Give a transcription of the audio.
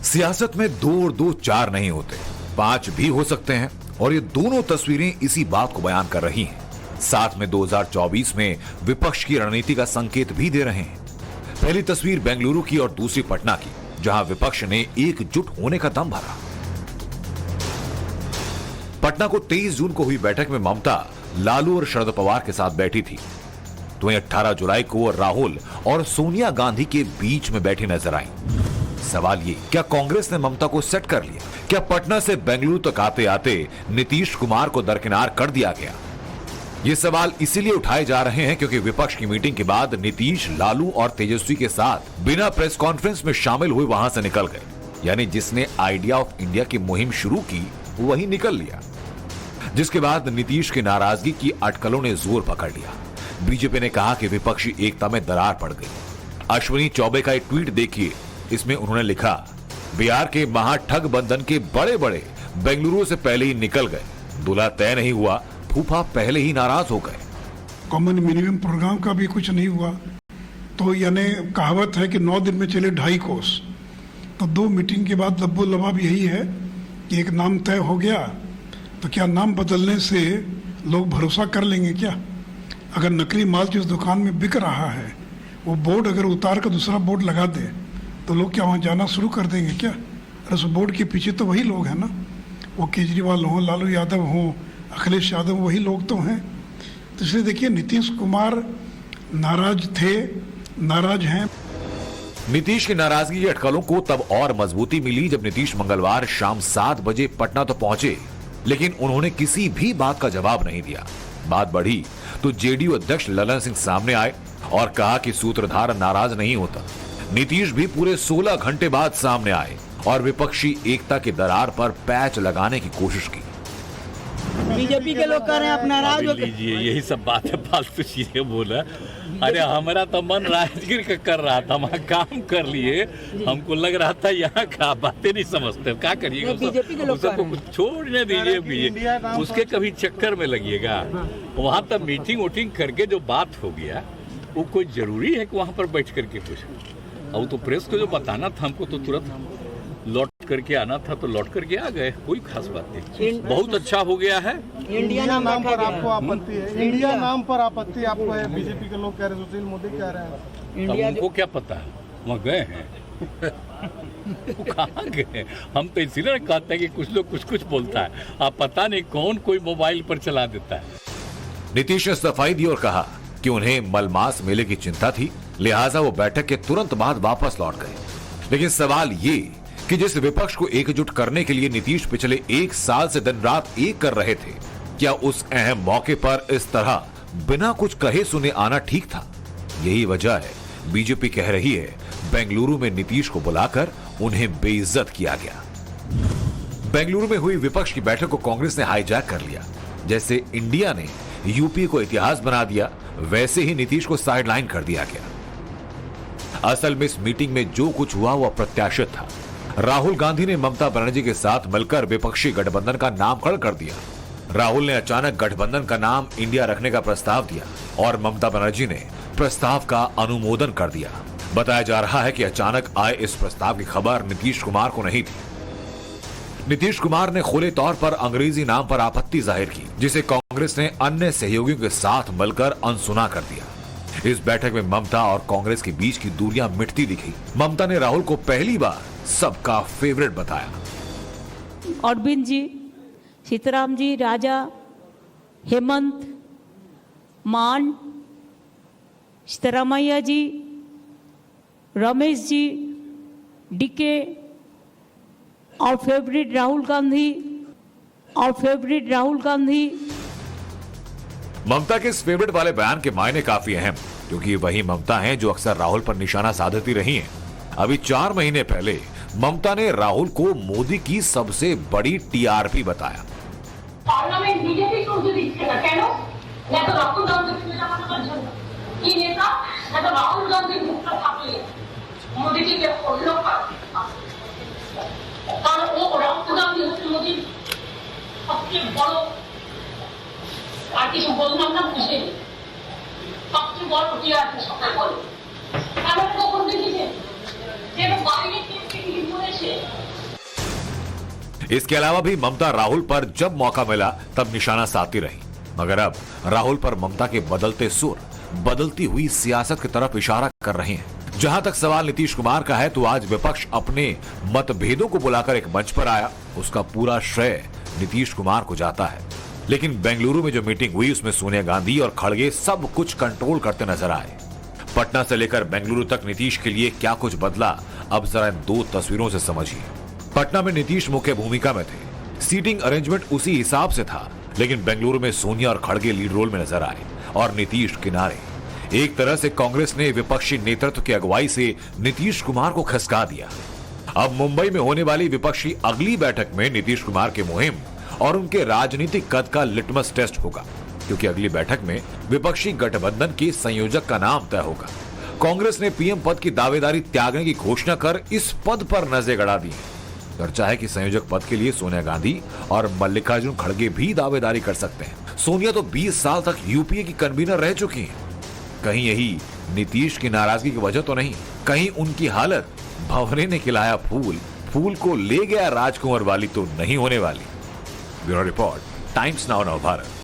सियासत में 2 और 2 4 नहीं होते, 5 भी हो सकते हैं और ये दोनों तस्वीरें इसी बात को बयान कर रही हैं। साथ में 2024 में विपक्ष की रणनीति का संकेत भी दे रहे हैं। पहली तस्वीर बेंगलुरु की और दूसरी पटना की, जहां विपक्ष ने एकजुट होने का दम भरा। पटना को 23 जून को हुई बैठक में ममता लालू और शरद पवार के साथ बैठी थी, तो वहीं 18 जुलाई को राहुल और सोनिया गांधी के बीच में बैठी नजर आई। सवाल ये, क्या कांग्रेस ने ममता को सेट कर लिया? क्या पटना से बेंगलुरु तक आते आते नीतीश कुमार को दरकिनार कर दिया गया? ये सवाल इसीलिए उठाए जा रहे हैं क्योंकि विपक्ष की मीटिंग के बाद नीतीश लालू और तेजस्वी के साथ बिना प्रेस कॉन्फ्रेंस में शामिल हुए वहां से निकल गए। यानी जिसने आइडिया ऑफ इंडिया की मुहिम शुरू की वही निकल लिया, जिसके बाद नीतीश की नाराजगी की अटकलों ने जोर पकड़ लिया। बीजेपी ने कहा कि विपक्षी एकता में दरार पड़ गई। अश्विनी चौबे का एक ट्वीट देखिए, इसमें उन्होंने लिखा, बिहार के महाठग बंधन के बड़े बड़े बेंगलुरु से पहले ही निकल गए, दूल्हा तय नहीं हुआ, फूफा पहले ही नाराज हो गए। कॉमन मिनिमम प्रोग्राम का भी कुछ नहीं हुआ, तो यानी कहावत है कि 9 दिन में चले 2.5 कोस। तो 2 मीटिंग के बाद लब्बो लबाब यही है कि एक नाम तय हो गया, तो क्या नाम बदलने से लोग भरोसा कर लेंगे क्या? अगर नकली माल जिस दुकान में बिक रहा है वो बोर्ड अगर उतार कर दूसरा बोर्ड लगा दे तो लोग क्या वहाँ जाना शुरू कर देंगे क्या? और उस बोर्ड के पीछे तो वही लोग हैं ना, वो केजरीवाल हों, लालू यादव हों, अखिलेश यादव, वही लोग तो हैं। तो इसलिए देखिए, नीतीश कुमार नाराज थे, नाराज हैं। नीतीश की नाराजगी की अटकलों को तब और मजबूती मिली जब नीतीश मंगलवार शाम 7 बजे पटना तो पहुंचे, लेकिन उन्होंने किसी भी बात का जवाब नहीं दिया। बात बढ़ी तो जेडीयू अध्यक्ष ललन सिंह सामने आए और कहा कि सूत्रधार नाराज नहीं होता। नीतीश भी पूरे 16 घंटे बाद सामने आए और विपक्षी एकता की दरार पर पैच लगाने की कोशिश की। बीजेपी के लोग कह रहे हैं आप नाराज हो लीजिए, यही सब बात है, फालतू चीजें बोला। अरे हमारा तो मन राजगीर का कर रहा था, वहाँ काम कर लिए, हमको लग रहा था यहाँ का बातें नहीं समझते, क्या करिएगा? सबको कुछ छोड़ने दीजिए, उसके कभी चक्कर में लगिएगा। वहाँ तब मीटिंग वोटिंग करके जो बात हो गया वो कोई जरूरी है कि वहाँ पर बैठ करके कुछ, और तो प्रेस को जो बताना था हमको तो तुरंत लौट करके आना था, तो लौट करके आ गए, कोई खास बात नहीं। बहुत अच्छा हो गया है। इंडिया नाम पर आपको आपत्ति है? इंडिया नाम पर आपत्ति आपको है? बीजेपी के लोग कह रहे हैं, सुशील मोदी कह रहे हैं। तो उनको क्या पता है, वहाँ गए हैं वो कहाँ गए? हम तो इसीलिए कहते हैं कि कुछ लोग कुछ बोलता है, आप पता नहीं कौन कोई मोबाइल पर चला देता है। नीतीश ने सफाई दी और कहा कि उन्हें मलमास मेले की चिंता थी, लिहाजा वो बैठक के तुरंत बाद वापस लौट गए। लेकिन सवाल ये कि जिस विपक्ष को एकजुट करने के लिए नीतीश पिछले 1 साल से दिन रात एक कर रहे थे, क्या उस अहम मौके पर इस तरह बिना कुछ कहे सुने आना ठीक था? यही वजह है बीजेपी कह रही है बेंगलुरु में नीतीश को बुलाकर उन्हें बेइज्जत किया गया। बेंगलुरु में हुई विपक्ष की बैठक को कांग्रेस ने हाईजैक कर लिया। जैसे इंडिया ने यूपी को इतिहास बना दिया, वैसे ही नीतीश को साइडलाइन कर दिया गया। असल में इस मीटिंग में जो कुछ हुआ वो अप्रत्याशित था। राहुल गांधी ने ममता बनर्जी के साथ मिलकर विपक्षी गठबंधन का नाम खड़ा कर दिया। राहुल ने अचानक गठबंधन का नाम इंडिया रखने का प्रस्ताव दिया और ममता बनर्जी ने प्रस्ताव का अनुमोदन कर दिया। बताया जा रहा है कि अचानक आए इस प्रस्ताव की खबर नीतीश कुमार को नहीं थी। नीतीश कुमार ने खुले तौर पर अंग्रेजी नाम पर आपत्ति जाहिर की, जिसे कांग्रेस ने अन्य सहयोगियों के साथ मिलकर अनसुना कर दिया। इस बैठक में ममता और कांग्रेस के बीच की दूरियां मिटती दिखी। ममता ने राहुल को पहली बार सबका फेवरेट बताया। अरविंद जी, सीताराम जी, राजा, हेमंत, मान, सीतारामैया जी, रमेश जी, डीके और फेवरेट राहुल गांधी। ममता के इस फेवरेट वाले बयान के मायने काफी अहम, क्योंकि वही ममता हैं जो अक्सर राहुल पर निशाना साधती रही हैं। अभी 4 महीने पहले ममता ने राहुल को मोदी की सबसे बड़ी टीआरपी बताया। पार्लियामेंट बीजेपी को जो दिखे ना, क्या ना तो राहुल गांधी के नेता का जन ये नेता ना तो राहुल गांधी मुक्त पार्टी मोदी जी के फोटो पर और वो राहुल गांधी मोदी सबसे बड़ो पार्टी से बोलना ना पूछे सबसे बड़ा टीआरपी सबसे बड़ी हमें को बोल दीजिए যেন বাইরে থেকে কি করেছে। इसके अलावा भी ममता राहुल पर जब मौका मिला तब निशाना साधती रही, मगर अब राहुल पर ममता के बदलते सुर बदलती हुई सियासत की तरफ इशारा कर रहे हैं। जहां तक सवाल नीतीश कुमार का है तो आज विपक्ष अपने मतभेदों को बुलाकर एक मंच पर आया, उसका पूरा श्रेय नीतीश कुमार को जाता है। लेकिन बेंगलुरु में जो मीटिंग हुई उसमें सोनिया गांधी और खड़गे सब कुछ कंट्रोल करते नजर आए। पटना से लेकर बेंगलुरु तक नीतीश के लिए क्या कुछ बदला, अब जरा इन दो तस्वीरों से समझिए। पटना में नीतीश मुख्य भूमिका में थे, सीटिंग अरेंजमेंट उसी हिसाब से था, लेकिन बेंगलुरु में सोनिया और खड़गे लीड रोल में नजर आए और नीतीश किनारे। एक तरह से कांग्रेस ने विपक्षी नेतृत्व की अगुवाई से नीतीश कुमार को खसका दिया। अब मुंबई में होने वाली विपक्षी अगली बैठक में नीतीश कुमार की मुहिम और उनके राजनीतिक कद का लिटमस टेस्ट होगा, क्योंकि अगली बैठक में विपक्षी गठबंधन के संयोजक का नाम तय होगा। कांग्रेस ने पीएम पद की दावेदारी त्यागने की घोषणा कर इस पद पर नजरें गड़ा दी। चर्चा है कि संयोजक पद के लिए सोनिया गांधी और मल्लिकार्जुन खड़गे भी दावेदारी कर सकते हैं। सोनिया तो 20 साल तक यूपीए की कन्वीनर रह चुकी हैं। कहीं यही नीतीश की नाराजगी की वजह तो नहीं, कहीं उनकी हालत भंवरे ने खिलाया फूल, फूल को ले गया राजकुंवर वाली तो नहीं होने वाली। Bureau report, times now Navbharat.